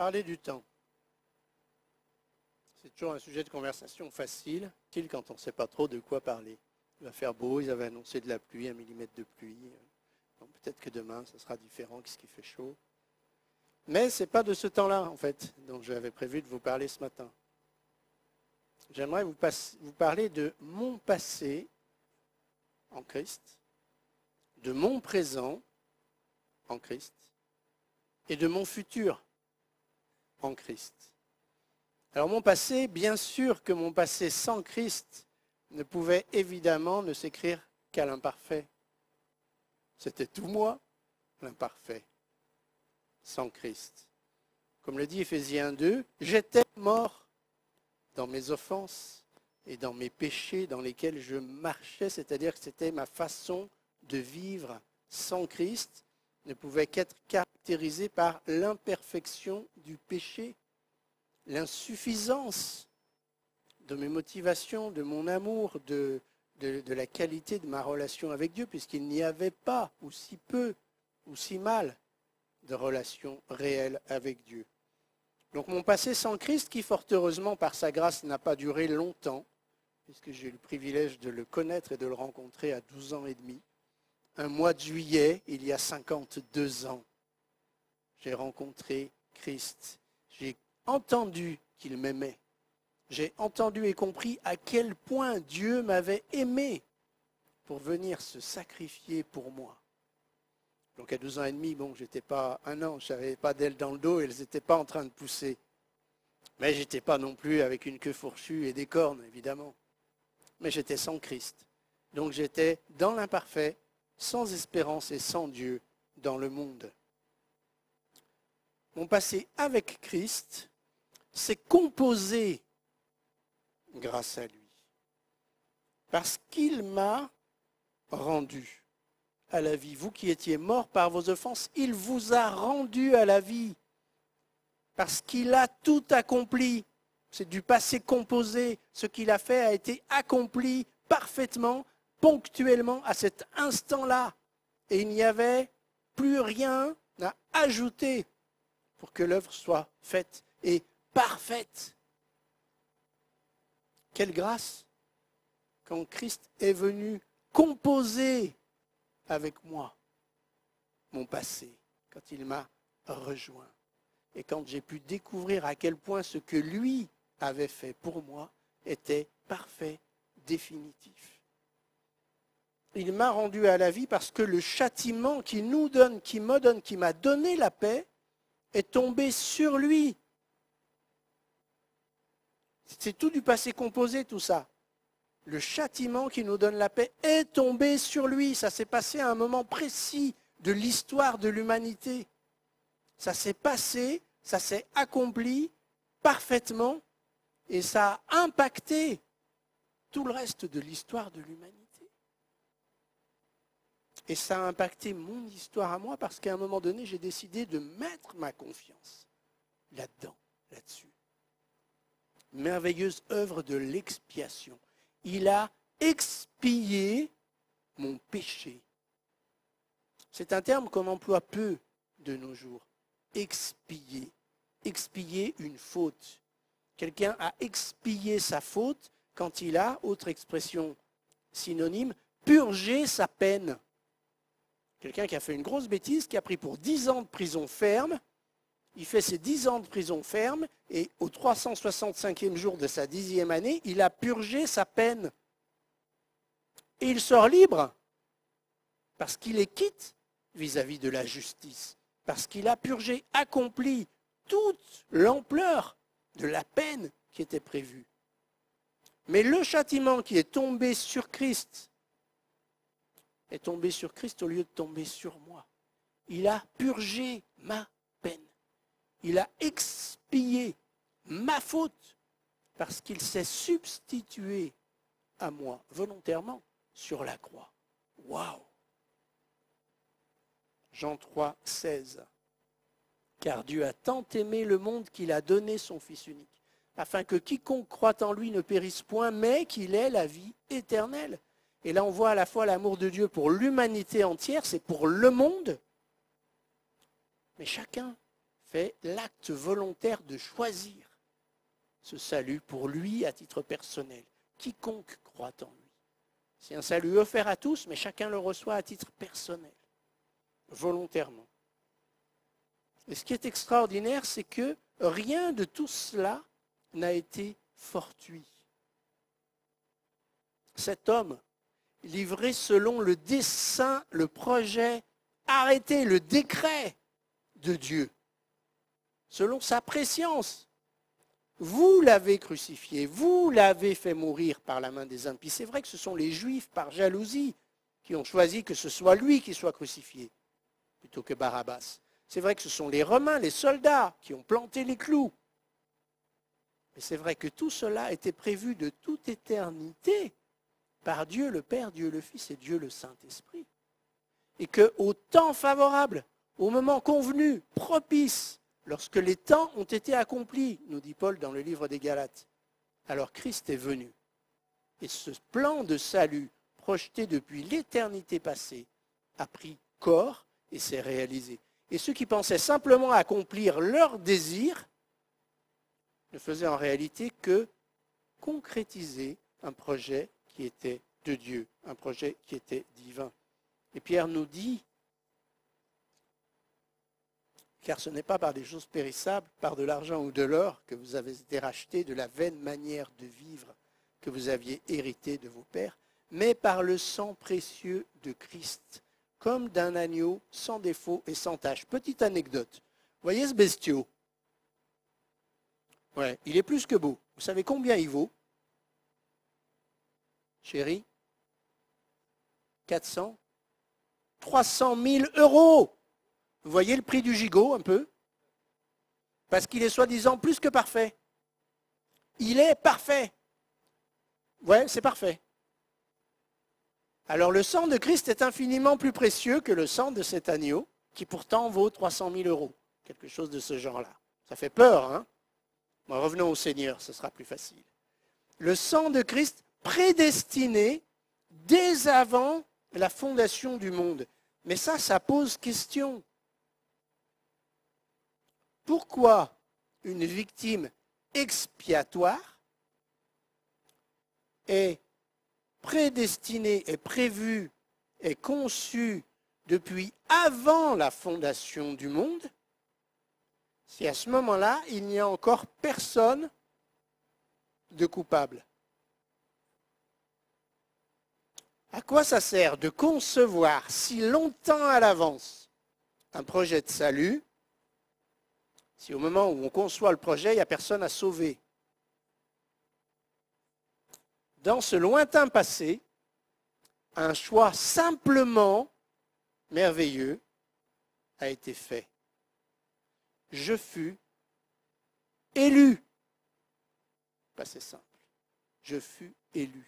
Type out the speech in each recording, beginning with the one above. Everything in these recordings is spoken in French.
Parler du temps. C'est toujours un sujet de conversation facile quand on ne sait pas trop de quoi parler. Il va faire beau, ils avaient annoncé de la pluie, 1 millimètre de pluie. Donc peut-être que demain, ça sera différent qu'est-ce qui fait chaud. Mais ce n'est pas de ce temps-là, en fait, dont j'avais prévu de vous parler ce matin. J'aimerais vous parler de mon passé en Christ, de mon présent en Christ et de mon futur en Christ. Alors mon passé, bien sûr que mon passé sans Christ ne pouvait évidemment ne s'écrire qu'à l'imparfait. C'était tout moi, l'imparfait, sans Christ. Comme le dit Éphésiens 2, j'étais mort dans mes offenses et dans mes péchés dans lesquels je marchais, c'est-à-dire que c'était ma façon de vivre sans Christ, ne pouvait qu'être caractérisée par l'imperfection du péché, l'insuffisance de mes motivations, de mon amour, de la qualité de ma relation avec Dieu, puisqu'il n'y avait pas, ou si peu, ou si mal, de relation réelle avec Dieu. Donc mon passé sans Christ, qui fort heureusement par sa grâce n'a pas duré longtemps, puisque j'ai eu le privilège de le connaître et de le rencontrer à 12 ans et demi. Un mois de juillet, il y a 52 ans, j'ai rencontré Christ. J'ai entendu qu'il m'aimait. J'ai entendu et compris à quel point Dieu m'avait aimé pour venir se sacrifier pour moi. Donc à 12 ans et demi, bon, j'étais pas un an, je n'avais pas d'ailes dans le dos, elles n'étaient pas en train de pousser. Mais je n'étais pas non plus avec une queue fourchue et des cornes, évidemment. Mais j'étais sans Christ. Donc j'étais dans l'imparfait, sans espérance et sans Dieu dans le monde. Mon passé avec Christ s'est composé grâce à lui. Parce qu'il m'a rendu à la vie. Vous qui étiez morts par vos offenses, il vous a rendu à la vie. Parce qu'il a tout accompli. C'est du passé composé. Ce qu'il a fait a été accompli parfaitement, ponctuellement, à cet instant-là. Et il n'y avait plus rien à ajouter pour que l'œuvre soit faite et parfaite. Quelle grâce quand Christ est venu composer avec moi mon passé, quand il m'a rejoint et quand j'ai pu découvrir à quel point ce que lui avait fait pour moi était parfait, définitif. Il m'a rendu à la vie parce que le châtiment qui nous donne, qui m'a donné la paix, est tombé sur lui. C'est tout du passé composé, tout ça. Le châtiment qui nous donne la paix est tombé sur lui. Ça s'est passé à un moment précis de l'histoire de l'humanité. Ça s'est passé, ça s'est accompli parfaitement et ça a impacté tout le reste de l'histoire de l'humanité. Et ça a impacté mon histoire à moi parce qu'à un moment donné, j'ai décidé de mettre ma confiance là-dedans, là-dessus. Merveilleuse œuvre de l'expiation. Il a expié mon péché. C'est un terme qu'on emploie peu de nos jours. Expier. Expier une faute. Quelqu'un a expié sa faute quand il a, autre expression synonyme, purgé sa peine. Quelqu'un qui a fait une grosse bêtise, qui a pris pour 10 ans de prison ferme, il fait ses 10 ans de prison ferme et au 365e jour de sa 10e année, il a purgé sa peine. Et il sort libre parce qu'il est quitte vis-à-vis de la justice, parce qu'il a purgé, accompli toute l'ampleur de la peine qui était prévue. Mais le châtiment qui est tombé sur Christ est tombé sur Christ au lieu de tomber sur moi. Il a purgé ma peine. Il a expié ma faute parce qu'il s'est substitué à moi volontairement sur la croix. Waouh! Jean 3, 16. Car Dieu a tant aimé le monde qu'il a donné son Fils unique, afin que quiconque croit en lui ne périsse point, mais qu'il ait la vie éternelle. Et là, on voit à la fois l'amour de Dieu pour l'humanité entière, c'est pour le monde, mais chacun fait l'acte volontaire de choisir ce salut pour lui à titre personnel. Quiconque croit en lui. C'est un salut offert à tous, mais chacun le reçoit à titre personnel, volontairement. Et ce qui est extraordinaire, c'est que rien de tout cela n'a été fortuit. Cet homme, livré selon le dessein, le projet, arrêté, le décret de Dieu, selon sa prescience. Vous l'avez crucifié, vous l'avez fait mourir par la main des impies. C'est vrai que ce sont les Juifs, par jalousie, qui ont choisi que ce soit lui qui soit crucifié, plutôt que Barabbas. C'est vrai que ce sont les Romains, les soldats, qui ont planté les clous. Mais c'est vrai que tout cela était prévu de toute éternité par Dieu le Père, Dieu le Fils et Dieu le Saint-Esprit. Et qu'au temps favorable, au moment convenu, propice, lorsque les temps ont été accomplis, nous dit Paul dans le livre des Galates, alors Christ est venu. Et ce plan de salut, projeté depuis l'éternité passée, a pris corps et s'est réalisé. Et ceux qui pensaient simplement accomplir leur désir ne faisaient en réalité que concrétiser un projet qui était de Dieu, un projet qui était divin. Et Pierre nous dit, car ce n'est pas par des choses périssables, par de l'argent ou de l'or, que vous avez été rachetés de la vaine manière de vivre que vous aviez hérité de vos pères, mais par le sang précieux de Christ, comme d'un agneau sans défaut et sans tache. Petite anecdote. Voyez ce bestiau? Ouais, il est plus que beau. Vous savez combien il vaut? Chérie? 400? 300 000 euros. Vous voyez le prix du gigot un peu? Parce qu'il est soi-disant plus que parfait. Il est parfait. Ouais, c'est parfait. Alors le sang de Christ est infiniment plus précieux que le sang de cet agneau, qui pourtant vaut 300 000 euros. Quelque chose de ce genre-là. Ça fait peur, hein? Bon, revenons au Seigneur, ce sera plus facile. Le sang de Christ prédestiné dès avant la fondation du monde. Mais ça pose question. Pourquoi une victime expiatoire est prédestinée, est prévue, est conçue depuis avant la fondation du monde, si à ce moment-là, il n'y a encore personne de coupable? À quoi ça sert de concevoir si longtemps à l'avance un projet de salut, si au moment où on conçoit le projet, il n'y a personne à sauver? Dans ce lointain passé, un choix simplement merveilleux a été fait. Je fus élu. C'est simple. Je fus élu.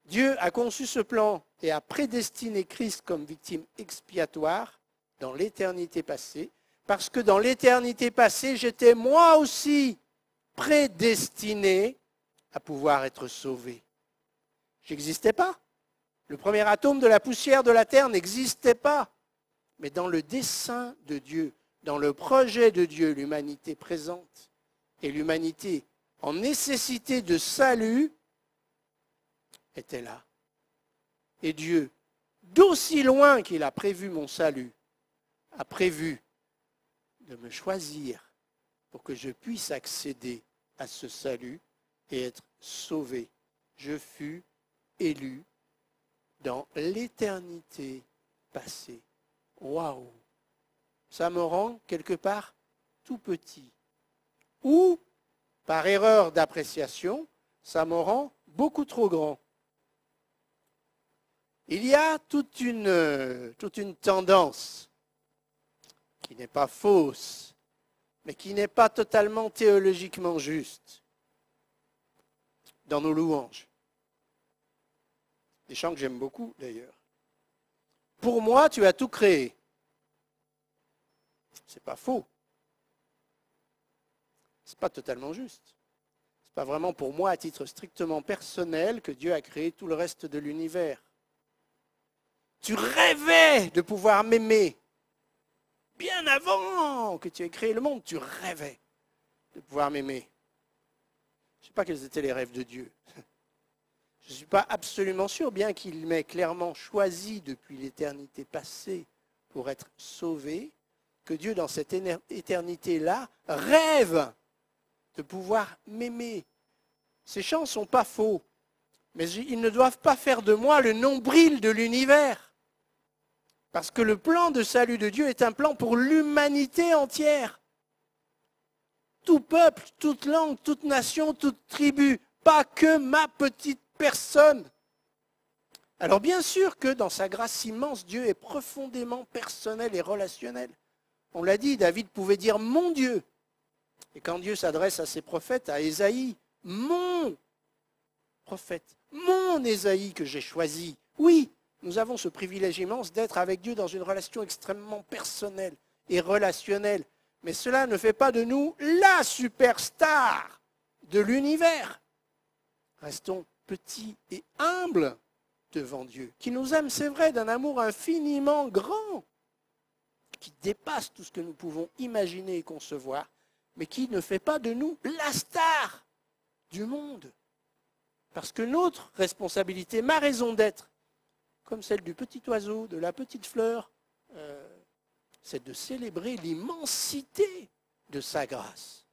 Dieu a conçu ce plan et a prédestiné Christ comme victime expiatoire dans l'éternité passée, parce que dans l'éternité passée, j'étais moi aussi prédestiné à pouvoir être sauvé. Je n'existais pas. Le premier atome de la poussière de la terre n'existait pas. Mais dans le dessein de Dieu, dans le projet de Dieu, l'humanité présente et l'humanité en nécessité de salut était là. Et Dieu, d'aussi loin qu'il a prévu mon salut, a prévu de me choisir pour que je puisse accéder à ce salut et être sauvé. Je fus élu dans l'éternité passée. Waouh! Ça me rend quelque part tout petit. Ou, par erreur d'appréciation, ça me rend beaucoup trop grand. Il y a toute une tendance qui n'est pas fausse, mais qui n'est pas totalement théologiquement juste dans nos louanges. Des chants que j'aime beaucoup d'ailleurs. Pour moi, tu as tout créé. C'est pas faux. C'est pas totalement juste. C'est pas vraiment pour moi à titre strictement personnel que Dieu a créé tout le reste de l'univers. Tu rêvais de pouvoir m'aimer bien bien avant que tu aies créé le monde, tu rêvais de pouvoir m'aimer. Je ne sais pas quels étaient les rêves de Dieu. Je ne suis pas absolument sûr, bien qu'il m'ait clairement choisi depuis l'éternité passée pour être sauvé, que Dieu, dans cette éternité-là, rêve de pouvoir m'aimer. Ces chants ne sont pas faux, mais ils ne doivent pas faire de moi le nombril de l'univers. Parce que le plan de salut de Dieu est un plan pour l'humanité entière. Tout peuple, toute langue, toute nation, toute tribu, pas que ma petite personne. Alors bien sûr que dans sa grâce immense, Dieu est profondément personnel et relationnel. On l'a dit, David pouvait dire « mon Dieu ». Et quand Dieu s'adresse à ses prophètes, à Ésaïe, « mon prophète, mon Ésaïe que j'ai choisi ». Oui, nous avons ce privilège immense d'être avec Dieu dans une relation extrêmement personnelle et relationnelle. Mais cela ne fait pas de nous la superstar de l'univers. Restons petits et humbles devant Dieu, qui nous aime, c'est vrai, d'un amour infiniment grand, qui dépasse tout ce que nous pouvons imaginer et concevoir, mais qui ne fait pas de nous la star du monde. Parce que notre responsabilité, ma raison d'être, comme celle du petit oiseau, de la petite fleur, c'est de célébrer l'immensité de sa grâce.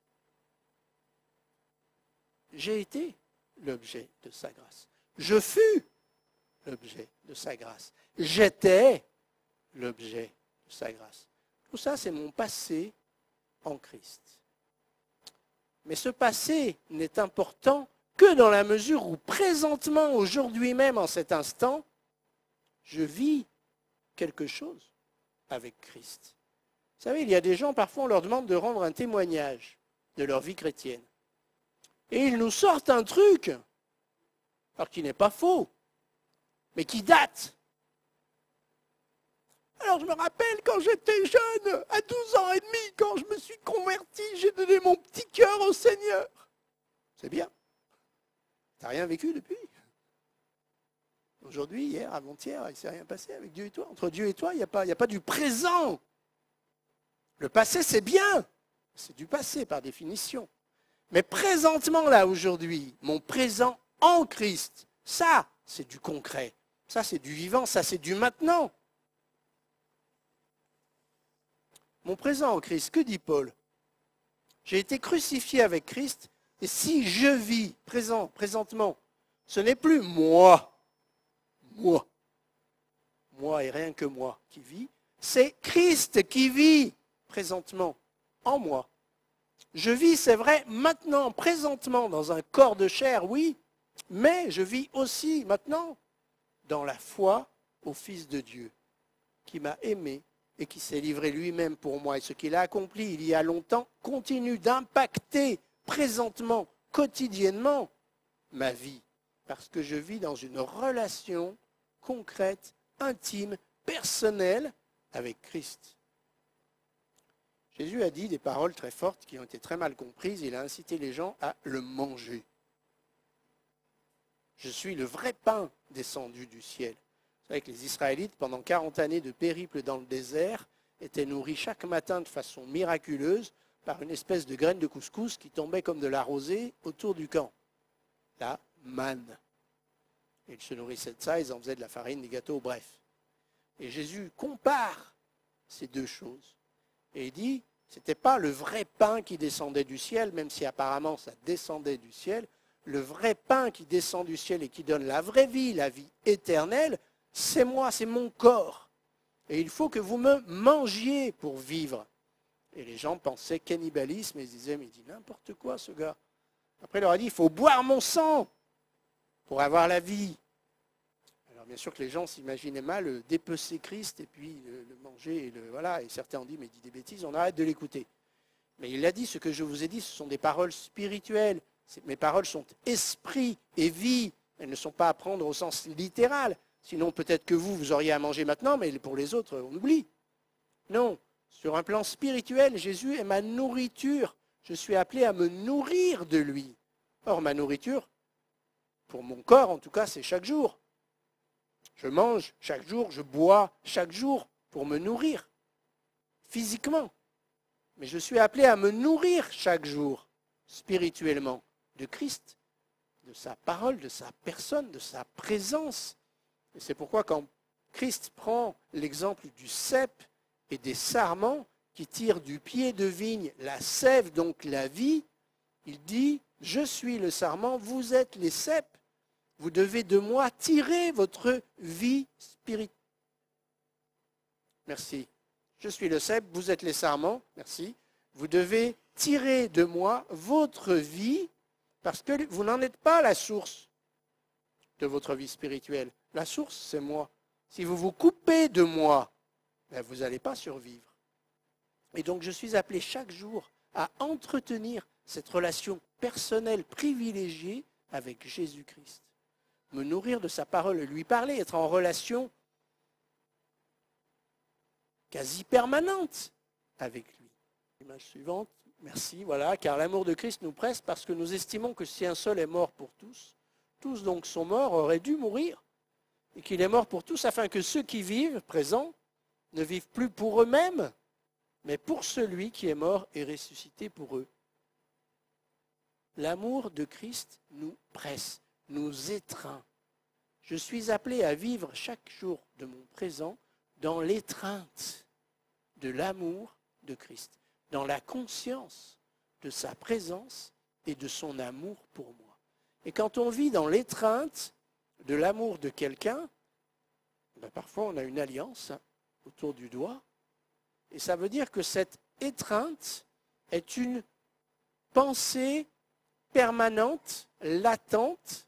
J'ai été l'objet de sa grâce. Je fus l'objet de sa grâce. J'étais l'objet de sa grâce. Tout ça, c'est mon passé en Christ. Mais ce passé n'est important que dans la mesure où présentement, aujourd'hui même, en cet instant, je vis quelque chose avec Christ. Vous savez, il y a des gens, parfois on leur demande de rendre un témoignage de leur vie chrétienne. Et ils nous sortent un truc, alors qui n'est pas faux, mais qui date. Alors je me rappelle quand j'étais jeune, à 12 ans et demi, quand je me suis converti, j'ai donné mon petit cœur au Seigneur. C'est bien. Tu n'as rien vécu depuis. Aujourd'hui, hier, avant-hier, il ne s'est rien passé avec Dieu et toi. Entre Dieu et toi, il n'y a pas du présent. Le passé, c'est bien. C'est du passé, par définition. Mais présentement, là, aujourd'hui, mon présent en Christ, ça, c'est du concret. Ça, c'est du vivant. Ça, c'est du maintenant. Mon présent en Christ, que dit Paul? J'ai été crucifié avec Christ, et si je vis présentement, ce n'est plus moi et rien que moi qui vis, c'est Christ qui vit présentement en moi. Je vis, c'est vrai, maintenant, présentement, dans un corps de chair, oui, mais je vis aussi maintenant dans la foi au Fils de Dieu, qui m'a aimé et qui s'est livré lui-même pour moi. Et ce qu'il a accompli il y a longtemps continue d'impacter présentement, quotidiennement, ma vie. Parce que je vis dans une relation concrète, intime, personnelle avec Christ. Jésus a dit des paroles très fortes qui ont été très mal comprises. Il a incité les gens à le manger. Je suis le vrai pain descendu du ciel. Vous savez que les Israélites, pendant 40 années de périple dans le désert, étaient nourris chaque matin de façon miraculeuse par une espèce de graine de couscous qui tombait comme de la rosée autour du camp. La manne. Ils se nourrissaient de ça, ils en faisaient de la farine, des gâteaux, bref. Et Jésus compare ces deux choses. Et il dit, ce n'était pas le vrai pain qui descendait du ciel, même si apparemment ça descendait du ciel. Le vrai pain qui descend du ciel et qui donne la vraie vie, la vie éternelle, c'est moi, c'est mon corps. Et il faut que vous me mangiez pour vivre. Et les gens pensaient cannibalisme et ils disaient, mais il dit n'importe quoi ce gars. Après il leur a dit, il faut boire mon sang pour avoir la vie. Alors bien sûr que les gens s'imaginaient mal dépecer Christ et puis le manger. Et certains ont dit, mais il dit des bêtises, on arrête de l'écouter. Mais il a dit, ce que je vous ai dit, ce sont des paroles spirituelles. Mes paroles sont esprit et vie. Elles ne sont pas à prendre au sens littéral. Sinon, peut-être que vous auriez à manger maintenant, mais pour les autres, on oublie. Non. Sur un plan spirituel, Jésus est ma nourriture. Je suis appelé à me nourrir de lui. Or, ma nourriture, pour mon corps en tout cas, c'est chaque jour. Je mange chaque jour, je bois chaque jour pour me nourrir physiquement. Mais je suis appelé à me nourrir chaque jour, spirituellement, de Christ, de sa parole, de sa personne, de sa présence. Et c'est pourquoi quand Christ prend l'exemple du cep et des sarments qui tirent du pied de vigne la sève, donc la vie, il dit, je suis le sarment, vous êtes les ceps, vous devez de moi tirer votre vie spirituelle. Merci. Je suis le cep, vous êtes les sarments, merci. Vous devez tirer de moi votre vie, parce que vous n'en êtes pas la source de votre vie spirituelle. La source, c'est moi. Si vous vous coupez de moi, ben vous n'allez pas survivre. Et donc je suis appelé chaque jour à entretenir cette relation personnelle privilégiée avec Jésus-Christ. Me nourrir de sa parole, lui parler, être en relation quasi permanente avec lui. L'image suivante, merci, voilà, car l'amour de Christ nous presse parce que nous estimons que si un seul est mort pour tous, tous donc sont morts, auraient dû mourir, et qu'il est mort pour tous afin que ceux qui vivent, présents, ne vivent plus pour eux-mêmes, mais pour celui qui est mort et ressuscité pour eux. L'amour de Christ nous presse, nous étreint. Je suis appelé à vivre chaque jour de mon présent dans l'étreinte de l'amour de Christ, dans la conscience de sa présence et de son amour pour moi. Et quand on vit dans l'étreinte de l'amour de quelqu'un, ben parfois on a une alliance autour du doigt, et ça veut dire que cette étreinte est une pensée permanente, latente,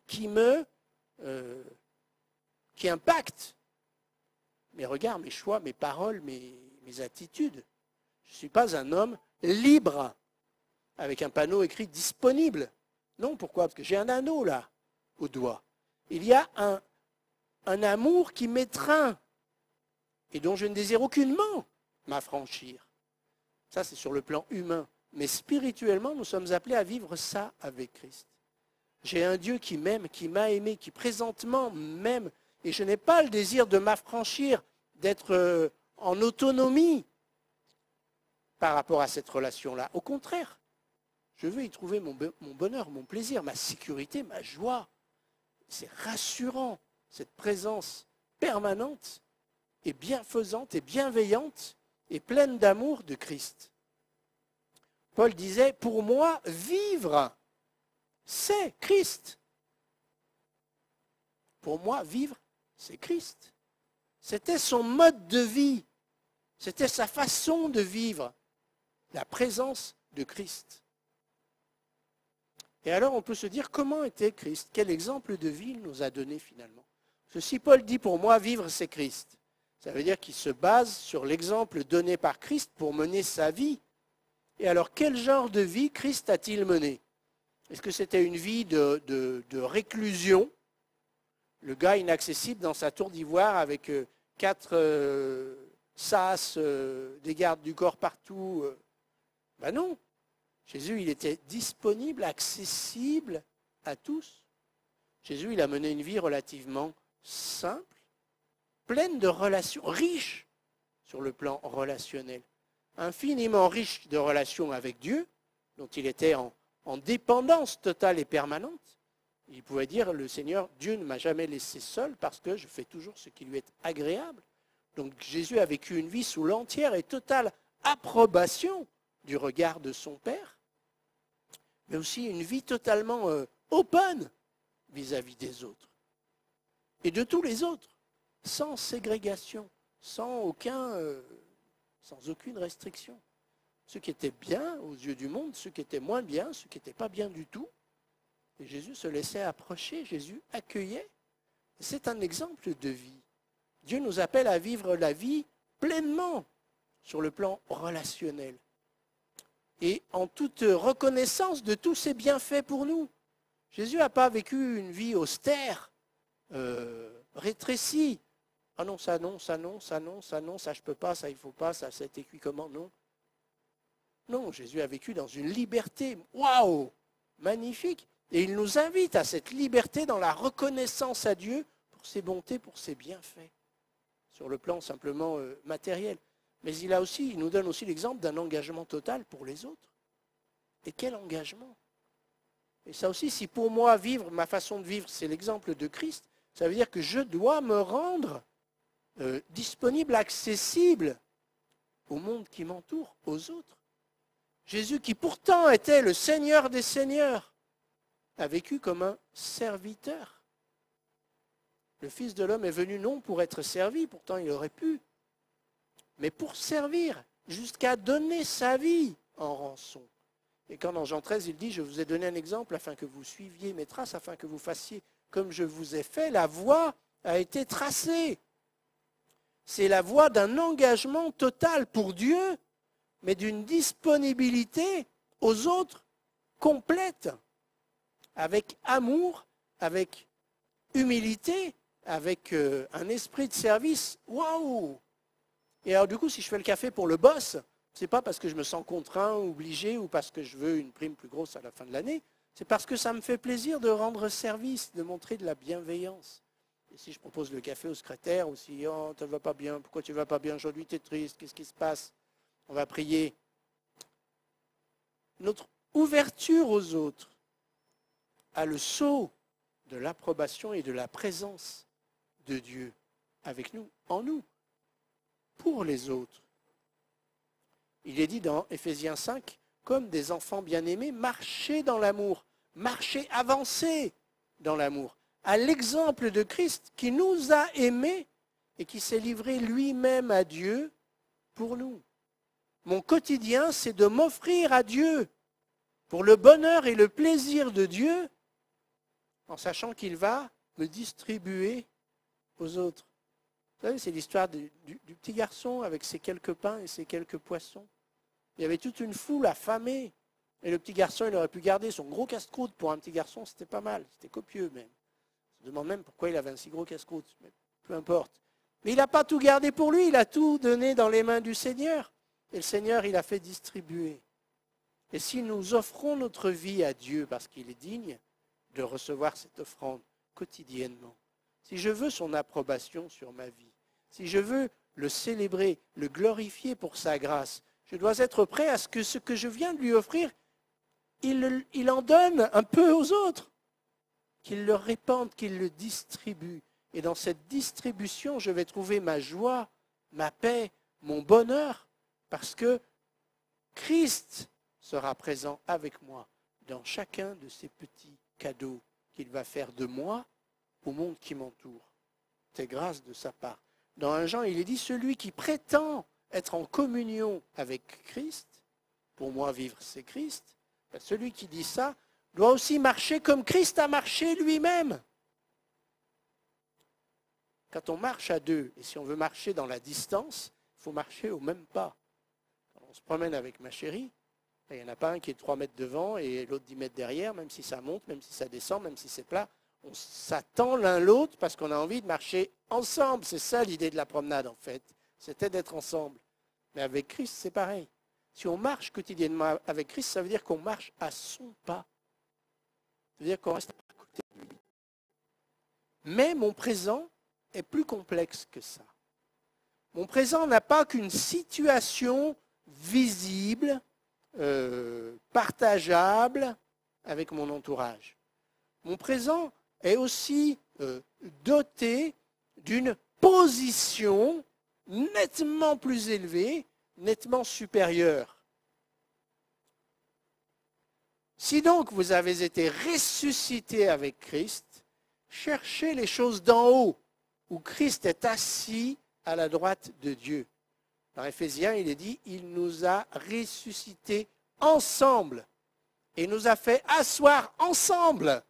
qui impacte mes regards, mes choix, mes paroles, mes attitudes. Je ne suis pas un homme libre, avec un panneau écrit « disponible ». Non, pourquoi? Parce que j'ai un anneau là, au doigt. Il y a un amour qui m'étreint et dont je ne désire aucunement m'affranchir. Ça, c'est sur le plan humain. Mais spirituellement, nous sommes appelés à vivre ça avec Christ. J'ai un Dieu qui m'aime, qui m'a aimé, qui présentement m'aime. Et je n'ai pas le désir de m'affranchir, d'être en autonomie par rapport à cette relation-là. Au contraire, je veux y trouver mon bonheur, mon plaisir, ma sécurité, ma joie. C'est rassurant, cette présence permanente et bienfaisante et bienveillante et pleine d'amour de Christ. Paul disait, pour moi, vivre, c'est Christ. Pour moi, vivre, c'est Christ. C'était son mode de vie. C'était sa façon de vivre. La présence de Christ. Et alors, on peut se dire, comment était Christ? Quel exemple de vie il nous a donné finalement? Si Paul dit, pour moi, vivre, c'est Christ. Ça veut dire qu'il se base sur l'exemple donné par Christ pour mener sa vie. Et alors, quel genre de vie Christ a-t-il mené? Est-ce que c'était une vie de réclusion? Le gars inaccessible dans sa tour d'ivoire avec 4 sas, des gardes du corps partout? Ben non. Jésus, il était disponible, accessible à tous. Jésus, il a mené une vie relativement simple, pleine de relations, riche sur le plan relationnel. Infiniment riche de relations avec Dieu, dont il était en dépendance totale et permanente. Il pouvait dire, le Seigneur, Dieu ne m'a jamais laissé seul parce que je fais toujours ce qui lui est agréable. Donc Jésus a vécu une vie sous l'entière et totale approbation du regard de son Père, mais aussi une vie totalement open vis-à-vis des autres. Et de tous les autres, sans ségrégation, sans aucune restriction. Ceux qui étaient bien aux yeux du monde, ceux qui étaient moins bien, ceux qui n'étaient pas bien du tout. Et Jésus se laissait approcher, Jésus accueillait. C'est un exemple de vie. Dieu nous appelle à vivre la vie pleinement sur le plan relationnel. Et en toute reconnaissance de tous ses bienfaits pour nous. Jésus n'a pas vécu une vie austère, rétrécie. Ah non, ça non, ça non, ça non, ça non, ça je peux pas, ça il faut pas, ça c'est écrit comment, non. Non, Jésus a vécu dans une liberté, waouh, magnifique. Et il nous invite à cette liberté dans la reconnaissance à Dieu pour ses bontés, pour ses bienfaits, sur le plan simplement matériel. Mais il nous donne aussi l'exemple d'un engagement total pour les autres. Et quel engagement! Et ça aussi, si pour moi, ma façon de vivre, c'est l'exemple de Christ, ça veut dire que je dois me rendre disponible, accessible au monde qui m'entoure, aux autres. Jésus, qui pourtant était le Seigneur des Seigneurs, a vécu comme un serviteur. Le Fils de l'homme est venu non pour être servi, pourtant il aurait pu, mais pour servir, jusqu'à donner sa vie en rançon. Et quand dans Jean 13, il dit, je vous ai donné un exemple afin que vous suiviez mes traces, afin que vous fassiez comme je vous ai fait, la voie a été tracée. C'est la voie d'un engagement total pour Dieu, mais d'une disponibilité aux autres complète, avec amour, avec humilité, avec un esprit de service. Waouh! Et alors du coup, si je fais le café pour le boss, c'est pas parce que je me sens contraint, obligé, ou parce que je veux une prime plus grosse à la fin de l'année, c'est parce que ça me fait plaisir de rendre service, de montrer de la bienveillance. Et si je propose le café au secrétaire, ou si oh, tu ne vas pas bien, pourquoi tu ne vas pas bien aujourd'hui, tu es triste, qu'est-ce qui se passe? On va prier. Notre ouverture aux autres a le sceau de l'approbation et de la présence de Dieu avec nous, en nous, pour les autres. Il est dit dans Éphésiens 5, comme des enfants bien-aimés, marchez dans l'amour, marchez, avancez dans l'amour, à l'exemple de Christ qui nous a aimés et qui s'est livré lui-même à Dieu pour nous. Mon quotidien, c'est de m'offrir à Dieu pour le bonheur et le plaisir de Dieu, en sachant qu'il va me distribuer aux autres. Vous savez, c'est l'histoire du petit garçon avec ses quelques pains et ses quelques poissons. Il y avait toute une foule affamée. Et le petit garçon, il aurait pu garder son gros casse-croûte. Pour un petit garçon, c'était pas mal. C'était copieux même. On se demande même pourquoi il avait un si gros casse-croûte. Mais peu importe. Mais il n'a pas tout gardé pour lui. Il a tout donné dans les mains du Seigneur. Et le Seigneur, il a fait distribuer. Et si nous offrons notre vie à Dieu parce qu'il est digne de recevoir cette offrande quotidiennement, si je veux son approbation sur ma vie, si je veux le célébrer, le glorifier pour sa grâce, je dois être prêt à ce que je viens de lui offrir, il en donne un peu aux autres, qu'il le répande, qu'il le distribue. Et dans cette distribution, je vais trouver ma joie, ma paix, mon bonheur, parce que Christ sera présent avec moi dans chacun de ces petits cadeaux qu'il va faire de moi au monde qui m'entoure. C'est grâce de sa part. Dans 1 Jean, il est dit, celui qui prétend être en communion avec Christ, pour moi vivre c'est Christ, celui qui dit ça doit aussi marcher comme Christ a marché lui-même. Quand on marche à deux, et si on veut marcher dans la distance, il faut marcher au même pas. Quand on se promène avec ma chérie, il n'y en a pas un qui est 3 mètres devant et l'autre 10 mètres derrière, même si ça monte, même si ça descend, même si c'est plat. On s'attend l'un l'autre parce qu'on a envie de marcher ensemble. C'est ça l'idée de la promenade en fait. C'était d'être ensemble. Mais avec Christ, c'est pareil. Si on marche quotidiennement avec Christ, ça veut dire qu'on marche à son pas. Ça veut dire qu'on reste à côté de lui. Mais mon présent est plus complexe que ça. Mon présent n'a pas qu'une situation visible, partageable avec mon entourage. Mon présent est aussi doté d'une position nettement plus élevée, nettement supérieure. Si donc vous avez été ressuscité avec Christ, cherchez les choses d'en haut, où Christ est assis à la droite de Dieu. Dans Éphésiens, il est dit, il nous a ressuscités ensemble et nous a fait asseoir ensemble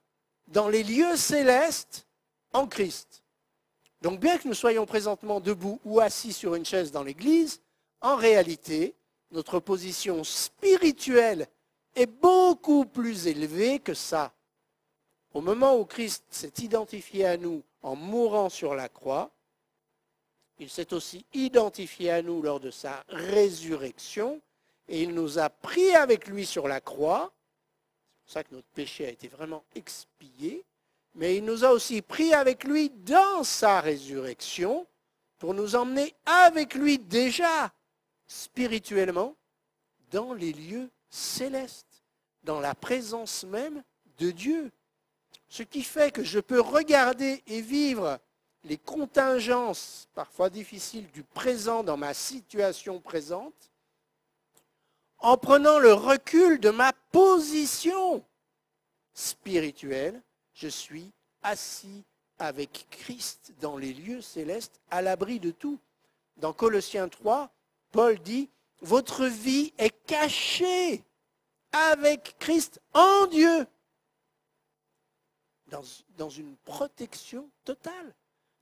dans les lieux célestes en Christ. Donc bien que nous soyons présentement debout ou assis sur une chaise dans l'église, en réalité, notre position spirituelle est beaucoup plus élevée que ça. Au moment où Christ s'est identifié à nous en mourant sur la croix, il s'est aussi identifié à nous lors de sa résurrection et il nous a pris avec lui sur la croix. C'est pour ça que notre péché a été vraiment expié. Mais il nous a aussi pris avec lui dans sa résurrection pour nous emmener avec lui déjà spirituellement dans les lieux célestes, dans la présence même de Dieu. Ce qui fait que je peux regarder et vivre les contingences, parfois difficiles, du présent dans ma situation présente, en prenant le recul de ma position spirituelle. Je suis assis avec Christ dans les lieux célestes, à l'abri de tout. Dans Colossiens 3, Paul dit, « Votre vie est cachée avec Christ en Dieu. » Dans une protection totale.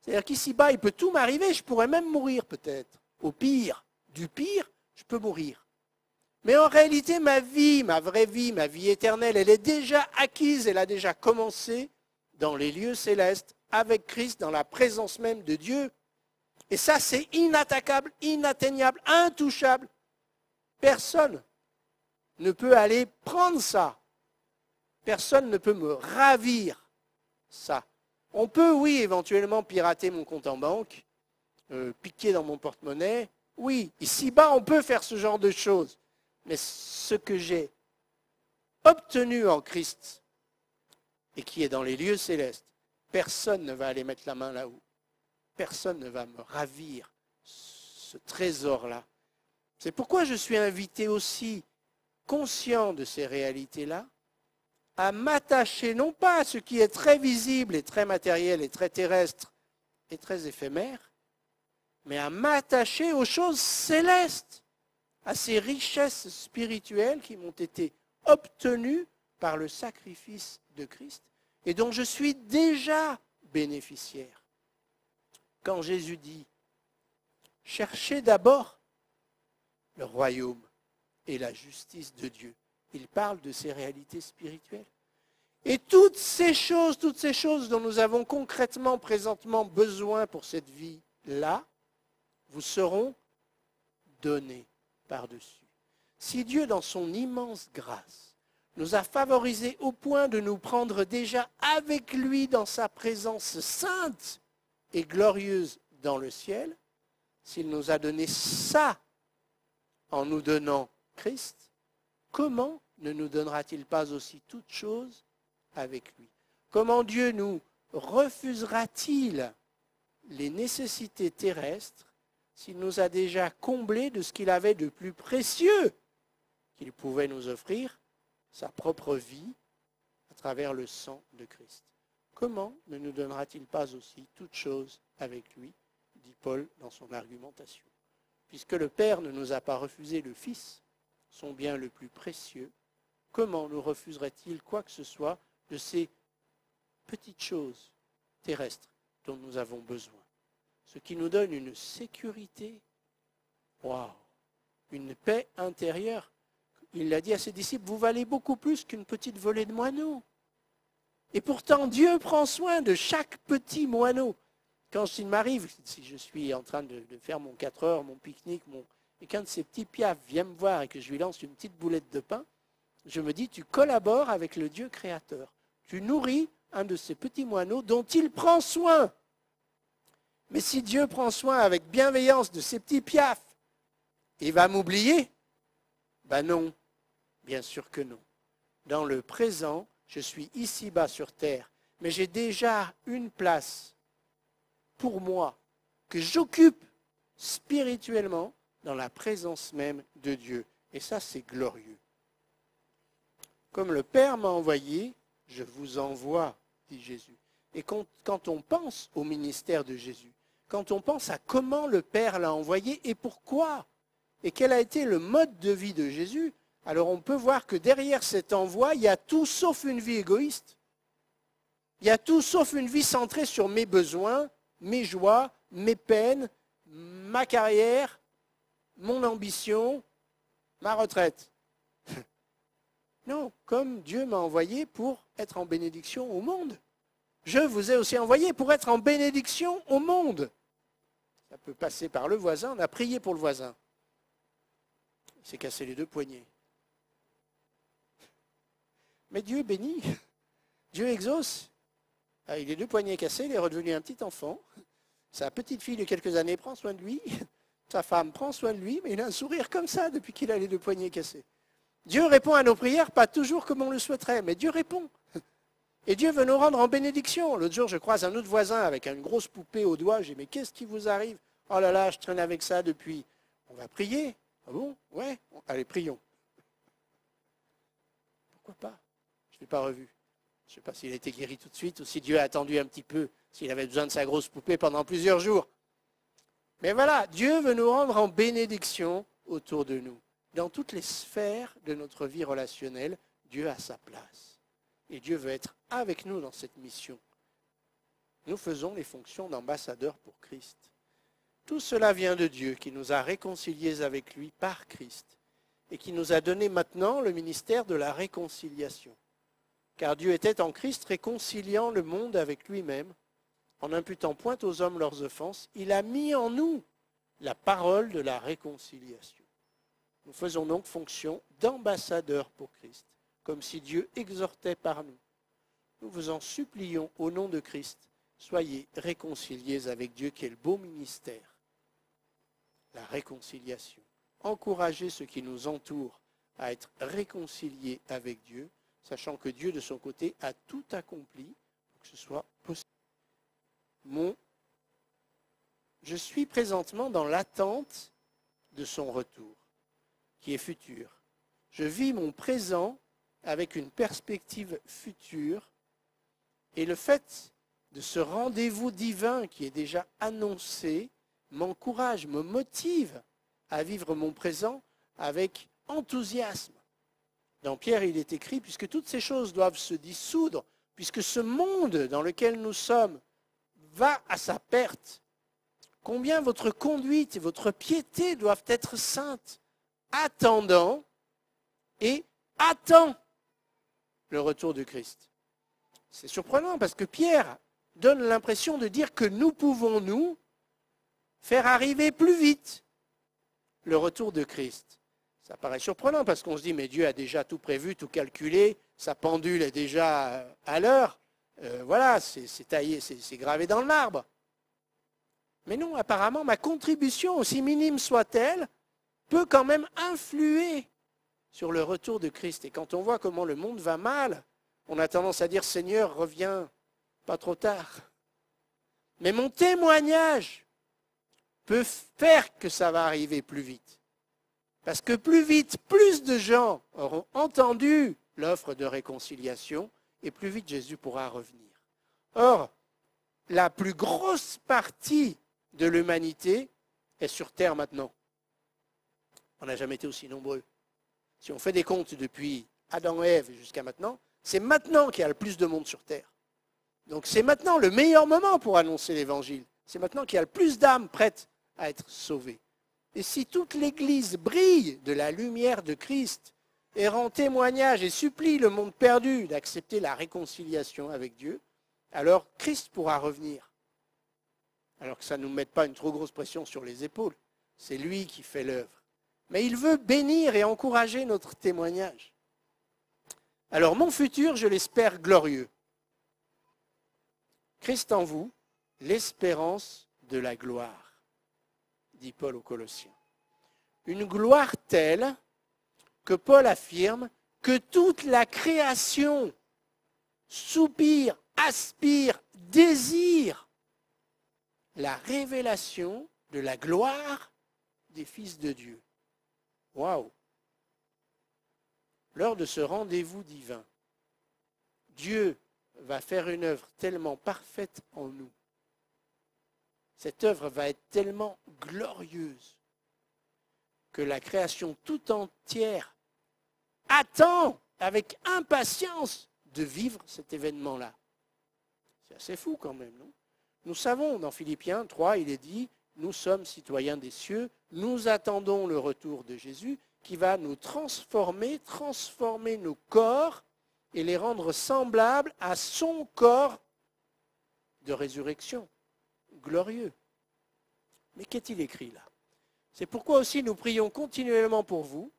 C'est-à-dire qu'ici-bas, il peut tout m'arriver, je pourrais même mourir peut-être. Au pire, du pire, je peux mourir. Mais en réalité, ma vie, ma vraie vie, ma vie éternelle, elle est déjà acquise, elle a déjà commencé dans les lieux célestes, avec Christ, dans la présence même de Dieu. Et ça, c'est inattaquable, inatteignable, intouchable. Personne ne peut aller prendre ça. Personne ne peut me ravir ça. On peut, oui, éventuellement pirater mon compte en banque, piquer dans mon porte-monnaie. Oui, ici-bas, on peut faire ce genre de choses. Mais ce que j'ai obtenu en Christ et qui est dans les lieux célestes, personne ne va aller mettre la main là-haut. Personne ne va me ravir ce trésor-là. C'est pourquoi je suis invité aussi, conscient de ces réalités-là, à m'attacher non pas à ce qui est très visible et très matériel et très terrestre et très éphémère, mais à m'attacher aux choses célestes, à ces richesses spirituelles qui m'ont été obtenues par le sacrifice de Christ et dont je suis déjà bénéficiaire. Quand Jésus dit « Cherchez d'abord le royaume et la justice de Dieu », il parle de ces réalités spirituelles. Et toutes ces choses dont nous avons concrètement, présentement besoin pour cette vie-là, vous seront données par-dessus. Si Dieu, dans son immense grâce, nous a favorisés au point de nous prendre déjà avec lui dans sa présence sainte et glorieuse dans le ciel, s'il nous a donné ça en nous donnant Christ, comment ne nous donnera-t-il pas aussi toutes choses avec lui? Comment Dieu nous refusera-t-il les nécessités terrestres s'il nous a déjà comblés de ce qu'il avait de plus précieux qu'il pouvait nous offrir, sa propre vie, à travers le sang de Christ? Comment ne nous donnera-t-il pas aussi toutes choses avec lui, dit Paul dans son argumentation? Puisque le Père ne nous a pas refusé le Fils, son bien le plus précieux, comment nous refuserait-il quoi que ce soit de ces petites choses terrestres dont nous avons besoin? Ce qui nous donne une sécurité, une paix intérieure. Il l'a dit à ses disciples, vous valez beaucoup plus qu'une petite volée de moineaux. Et pourtant, Dieu prend soin de chaque petit moineau. Quand il m'arrive, si je suis en train de faire mon 4 heures, mon pique-nique, et qu'un de ces petits piafs vient me voir et que je lui lance une petite boulette de pain, je me dis, tu collabores avec le Dieu créateur. Tu nourris un de ces petits moineaux dont il prend soin. Mais si Dieu prend soin avec bienveillance de ces petits piafs, il va m'oublier? Ben non, bien sûr que non. Dans le présent, je suis ici-bas sur terre, mais j'ai déjà une place pour moi que j'occupe spirituellement dans la présence même de Dieu. Et ça, c'est glorieux. Comme le Père m'a envoyé, je vous envoie, dit Jésus. Et quand on pense au ministère de Jésus, quand on pense à comment le Père l'a envoyé et pourquoi, et quel a été le mode de vie de Jésus, alors on peut voir que derrière cet envoi, il y a tout sauf une vie égoïste. Il y a tout sauf une vie centrée sur mes besoins, mes joies, mes peines, ma carrière, mon ambition, ma retraite. Non, comme Dieu m'a envoyé pour être en bénédiction au monde. Je vous ai aussi envoyé pour être en bénédiction au monde. Ça peut passer par le voisin, on a prié pour le voisin. Il s'est cassé les 2 poignets. Mais Dieu bénit, Dieu exauce. Ah, il a 2 poignets cassés, il est redevenu un petit enfant. Sa petite fille de quelques années prend soin de lui. Sa femme prend soin de lui, mais il a un sourire comme ça depuis qu'il a les 2 poignets cassés. Dieu répond à nos prières, pas toujours comme on le souhaiterait, mais Dieu répond. Et Dieu veut nous rendre en bénédiction. L'autre jour, je croise un autre voisin avec une grosse poupée au doigt. J'ai dit, mais qu'est-ce qui vous arrive? Oh là là, je traîne avec ça depuis. On va prier. Ah bon? Ouais. Allez, prions. Pourquoi pas? Je ne l'ai pas revu. Je ne sais pas s'il a été guéri tout de suite ou si Dieu a attendu un petit peu, s'il avait besoin de sa grosse poupée pendant plusieurs jours. Mais voilà, Dieu veut nous rendre en bénédiction autour de nous. Dans toutes les sphères de notre vie relationnelle, Dieu a sa place. Et Dieu veut être avec nous dans cette mission. Nous faisons les fonctions d'ambassadeurs pour Christ. Tout cela vient de Dieu qui nous a réconciliés avec lui par Christ et qui nous a donné maintenant le ministère de la réconciliation. Car Dieu était en Christ réconciliant le monde avec lui-même, en n'imputant point aux hommes leurs offenses. Il a mis en nous la parole de la réconciliation. Nous faisons donc fonction d'ambassadeurs pour Christ, comme si Dieu exhortait par nous. Nous vous en supplions au nom de Christ, soyez réconciliés avec Dieu, qui est le beau ministère, la réconciliation. Encouragez ceux qui nous entourent à être réconciliés avec Dieu, sachant que Dieu, de son côté, a tout accompli pour que ce soit possible. Je suis présentement dans l'attente de son retour, qui est futur. Je vis mon présent avec une perspective future, et le fait de ce rendez-vous divin qui est déjà annoncé m'encourage, me motive à vivre mon présent avec enthousiasme. Dans Pierre, il est écrit, puisque toutes ces choses doivent se dissoudre, puisque ce monde dans lequel nous sommes va à sa perte, combien votre conduite et votre piété doivent être saintes, attendant et attend le retour du Christ. C'est surprenant parce que Pierre donne l'impression de dire que nous pouvons, nous, faire arriver plus vite le retour de Christ. Ça paraît surprenant parce qu'on se dit, mais Dieu a déjà tout prévu, tout calculé, sa pendule est déjà à l'heure, voilà, c'est taillé, c'est gravé dans le marbre. Mais non, apparemment, ma contribution, aussi minime soit-elle, peut quand même influer sur le retour de Christ. Et quand on voit comment le monde va mal, on a tendance à dire, Seigneur, reviens, pas trop tard. Mais mon témoignage peut faire que ça va arriver plus vite. Parce que plus vite, plus de gens auront entendu l'offre de réconciliation et plus vite Jésus pourra revenir. Or, la plus grosse partie de l'humanité est sur terre maintenant. On n'a jamais été aussi nombreux. Si on fait des comptes depuis Adam et Ève jusqu'à maintenant, c'est maintenant qu'il y a le plus de monde sur terre. Donc c'est maintenant le meilleur moment pour annoncer l'évangile. C'est maintenant qu'il y a le plus d'âmes prêtes à être sauvées. Et si toute l'Église brille de la lumière de Christ et rend témoignage et supplie le monde perdu d'accepter la réconciliation avec Dieu, alors Christ pourra revenir. Alors que ça ne nous mette pas une trop grosse pression sur les épaules. C'est lui qui fait l'œuvre. Mais il veut bénir et encourager notre témoignage. Alors mon futur, je l'espère glorieux. Christ en vous, l'espérance de la gloire, dit Paul aux Colossiens. Une gloire telle que Paul affirme que toute la création soupire, aspire, désire la révélation de la gloire des fils de Dieu. Waouh! Lors de ce rendez-vous divin, Dieu va faire une œuvre tellement parfaite en nous. Cette œuvre va être tellement glorieuse que la création tout entière attend avec impatience de vivre cet événement-là. C'est assez fou quand même, non? Nous savons, dans Philippiens 3, il est dit, nous sommes citoyens des cieux, nous attendons le retour de Jésus qui va nous transformer nos corps et les rendre semblables à son corps de résurrection, glorieux. Mais qu'est-il écrit là? C'est pourquoi aussi nous prions continuellement pour vous,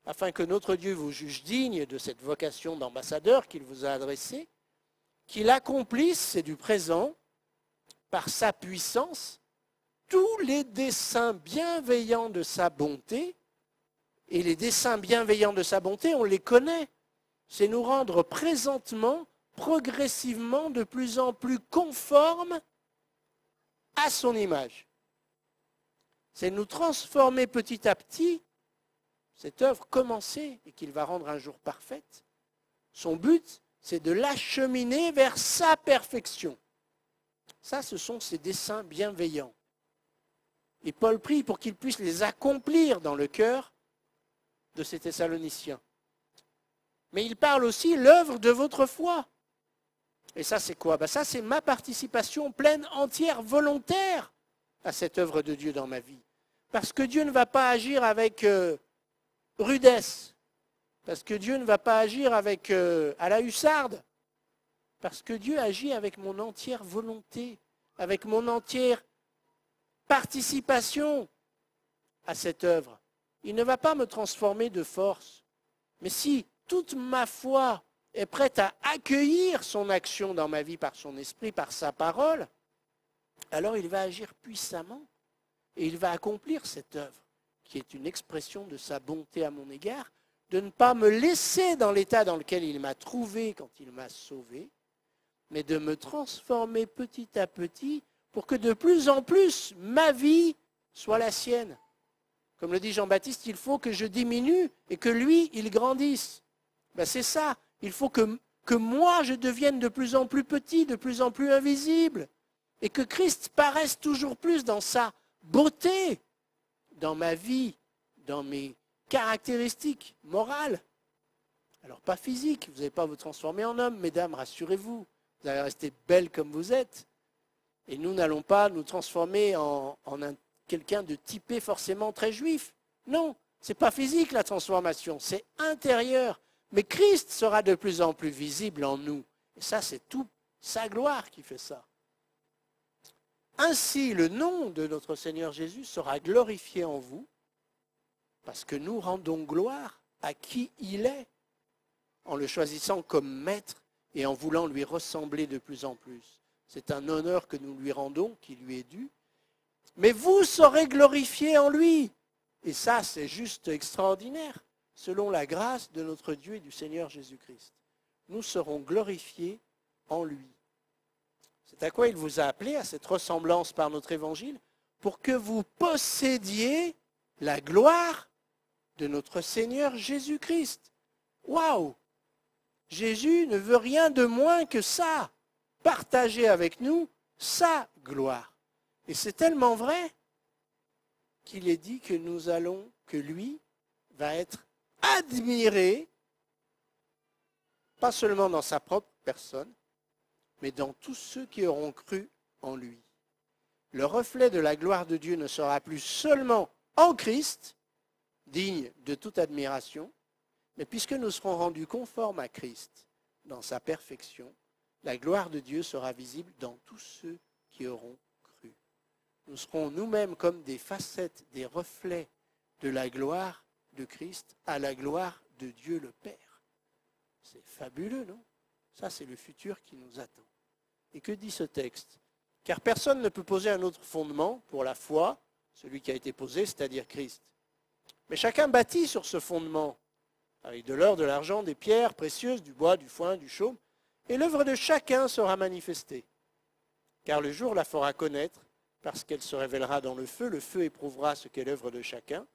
afin que notre Dieu vous juge digne de cette vocation d'ambassadeur qu'il vous a adressée, qu'il accomplisse, c'est du présent, par sa puissance, tous les desseins bienveillants de sa bonté. Et les desseins bienveillants de sa bonté, on les connaît. C'est nous rendre présentement, progressivement, de plus en plus conformes à son image. C'est nous transformer petit à petit, cette œuvre commencée et qu'il va rendre un jour parfaite. Son but, c'est de l'acheminer vers sa perfection. Ça, ce sont ses desseins bienveillants. Et Paul prie pour qu'il puisse les accomplir dans le cœur de ces Thessaloniciens. Mais il parle aussi l'œuvre de votre foi. Et ça, c'est quoi? Ça, c'est ma participation pleine, entière, volontaire à cette œuvre de Dieu dans ma vie. Parce que Dieu ne va pas agir avec rudesse. Parce que Dieu ne va pas agir avec à la hussarde. Parce que Dieu agit avec mon entière volonté, avec mon entière participation à cette œuvre. Il ne va pas me transformer de force. Mais si toute ma foi est prête à accueillir son action dans ma vie par son esprit, par sa parole, alors il va agir puissamment et il va accomplir cette œuvre qui est une expression de sa bonté à mon égard, de ne pas me laisser dans l'état dans lequel il m'a trouvé quand il m'a sauvé, mais de me transformer petit à petit pour que de plus en plus ma vie soit la sienne. Comme le dit Jean-Baptiste, il faut que je diminue et que lui, il grandisse. C'est ça, il faut que moi, je devienne de plus en plus petit, de plus en plus invisible, et que Christ paraisse toujours plus dans sa beauté, dans ma vie, dans mes caractéristiques morales. Alors pas physiques, vous n'allez pas vous transformer en homme, mesdames, rassurez-vous, vous allez rester belle comme vous êtes, et nous n'allons pas nous transformer en quelqu'un de typé forcément très juif. Non, ce n'est pas physique la transformation, c'est intérieur. Mais Christ sera de plus en plus visible en nous. Et ça, c'est tout sa gloire qui fait ça. Ainsi, le nom de notre Seigneur Jésus sera glorifié en vous, parce que nous rendons gloire à qui il est, en le choisissant comme maître et en voulant lui ressembler de plus en plus. C'est un honneur que nous lui rendons, qui lui est dû. Mais vous serez glorifiés en lui. Et ça, c'est juste extraordinaire, selon la grâce de notre Dieu et du Seigneur Jésus-Christ. Nous serons glorifiés en lui. C'est à quoi il vous a appelé, à cette ressemblance par notre évangile, pour que vous possédiez la gloire de notre Seigneur Jésus-Christ. Waouh! Jésus ne veut rien de moins que ça, partager avec nous sa gloire. Et c'est tellement vrai qu'il est dit que lui va être admiré, pas seulement dans sa propre personne, mais dans tous ceux qui auront cru en lui. Le reflet de la gloire de Dieu ne sera plus seulement en Christ, digne de toute admiration, mais puisque nous serons rendus conformes à Christ dans sa perfection, la gloire de Dieu sera visible dans tous ceux qui auront cru. Nous serons nous-mêmes comme des facettes, des reflets de la gloire de Christ à la gloire de Dieu le Père. C'est fabuleux, non? Ça, c'est le futur qui nous attend. Et que dit ce texte? Car personne ne peut poser un autre fondement pour la foi, celui qui a été posé, c'est-à-dire Christ. Mais chacun bâtit sur ce fondement, avec de l'or, de l'argent, des pierres précieuses, du bois, du foin, du chaume, et l'œuvre de chacun sera manifestée. Car le jour la fera connaître, parce qu'elle se révélera dans le feu éprouvera ce qu'est l'œuvre de chacun.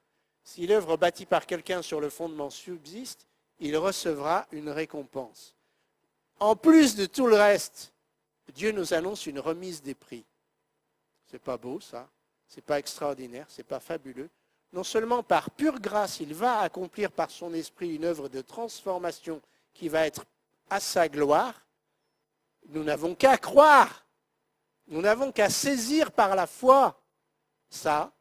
Si l'œuvre bâtie par quelqu'un sur le fondement subsiste, il recevra une récompense. En plus de tout le reste, Dieu nous annonce une remise des prix. C'est pas beau ça, c'est pas extraordinaire, c'est pas fabuleux. Non seulement par pure grâce, il va accomplir par son esprit une œuvre de transformation qui va être à sa gloire. Nous n'avons qu'à croire, nous n'avons qu'à saisir par la foi ça.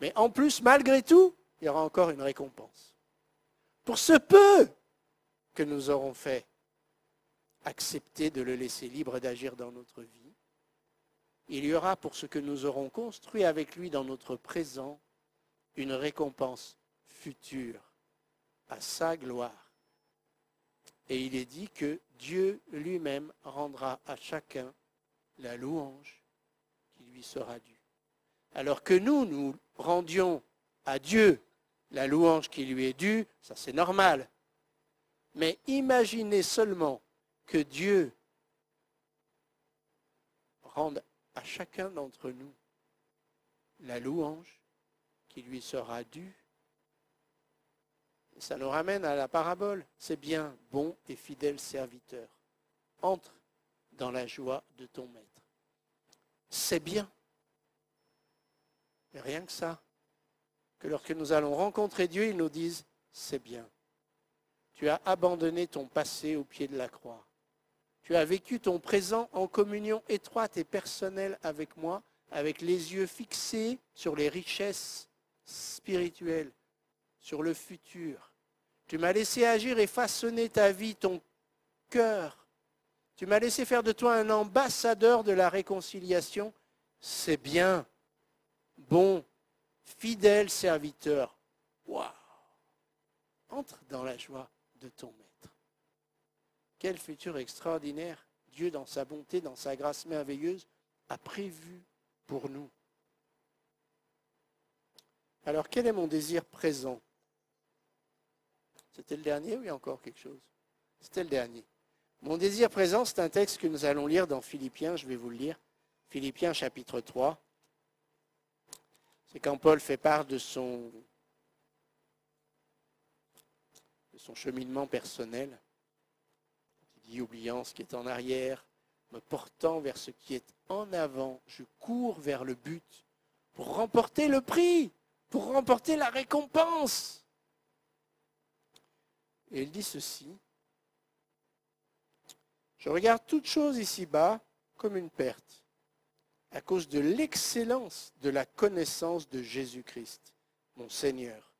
Mais en plus, malgré tout, il y aura encore une récompense. Pour ce peu que nous aurons fait, accepter de le laisser libre d'agir dans notre vie, il y aura pour ce que nous aurons construit avec lui dans notre présent, une récompense future à sa gloire. Et il est dit que Dieu lui-même rendra à chacun la louange qui lui sera due. alors que nous rendions à Dieu la louange qui lui est due, ça c'est normal. Mais imaginez seulement que Dieu rende à chacun d'entre nous la louange qui lui sera due. Et ça nous ramène à la parabole. C'est bien, bon et fidèle serviteur. Entre dans la joie de ton maître. C'est bien. Et rien que ça. Que lorsque nous allons rencontrer Dieu, il nous dise, c'est bien. Tu as abandonné ton passé au pied de la croix. Tu as vécu ton présent en communion étroite et personnelle avec moi, avec les yeux fixés sur les richesses spirituelles, sur le futur. Tu m'as laissé agir et façonner ta vie, ton cœur. Tu m'as laissé faire de toi un ambassadeur de la réconciliation. C'est bien, bon, fidèle serviteur. Waouh! Entre dans la joie de ton maître. Quel futur extraordinaire Dieu, dans sa bonté, dans sa grâce merveilleuse, a prévu pour nous. Alors, quel est mon désir présent? C'était le dernier ou il y a encore quelque chose? C'était le dernier. Mon désir présent, c'est un texte que nous allons lire dans Philippiens, je vais vous le lire. Philippiens chapitre 3. C'est quand Paul fait part de son cheminement personnel. Il dit, oubliant ce qui est en arrière, me portant vers ce qui est en avant, je cours vers le but pour remporter le prix, pour remporter la récompense. Et il dit ceci, je regarde toute chose ici-bas comme une perte, à cause de l'excellence de la connaissance de Jésus-Christ, mon Seigneur,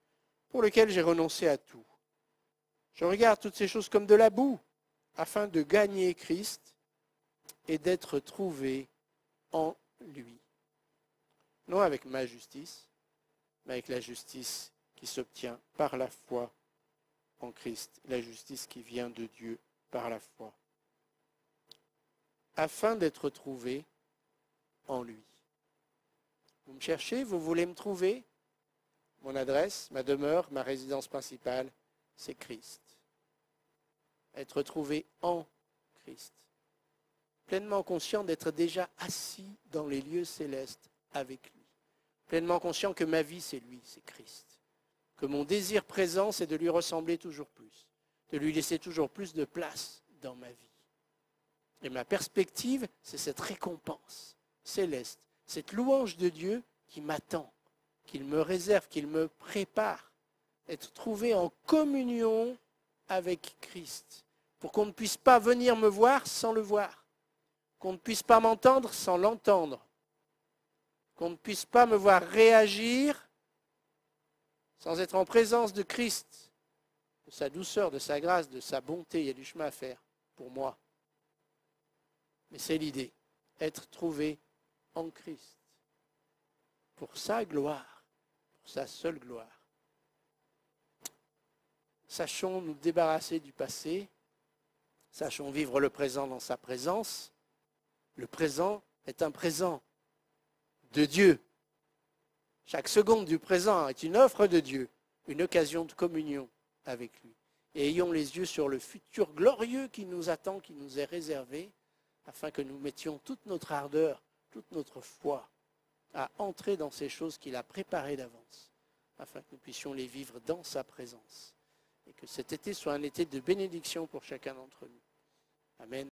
pour lequel j'ai renoncé à tout. Je regarde toutes ces choses comme de la boue, afin de gagner Christ et d'être trouvé en lui. Non avec ma justice, mais avec la justice qui s'obtient par la foi en Christ, la justice qui vient de Dieu par la foi. Afin d'être trouvé en lui. Vous me cherchez, vous voulez me trouver? Mon adresse, ma demeure, ma résidence principale, c'est Christ. Être trouvé en Christ. Pleinement conscient d'être déjà assis dans les lieux célestes avec lui. Pleinement conscient que ma vie, c'est lui, c'est Christ. Que mon désir présent, c'est de lui ressembler toujours plus. De lui laisser toujours plus de place dans ma vie. Et ma perspective, c'est cette récompense céleste, cette louange de Dieu qui m'attend, qu'il me réserve, qu'il me prépare. Être trouvé en communion avec Christ, pour qu'on ne puisse pas venir me voir sans le voir, qu'on ne puisse pas m'entendre sans l'entendre, qu'on ne puisse pas me voir réagir sans être en présence de Christ, de sa douceur, de sa grâce, de sa bonté. Il y a du chemin à faire pour moi. Mais c'est l'idée, être trouvé en Christ, pour sa gloire, pour sa seule gloire. Sachons nous débarrasser du passé, sachons vivre le présent dans sa présence. Le présent est un présent de Dieu. Chaque seconde du présent est une offre de Dieu, une occasion de communion avec lui. Et ayons les yeux sur le futur glorieux qui nous attend, qui nous est réservé, afin que nous mettions toute notre ardeur, toute notre foi à entrer dans ces choses qu'il a préparées d'avance, afin que nous puissions les vivre dans sa présence. Et que cet été soit un été de bénédiction pour chacun d'entre nous. Amen.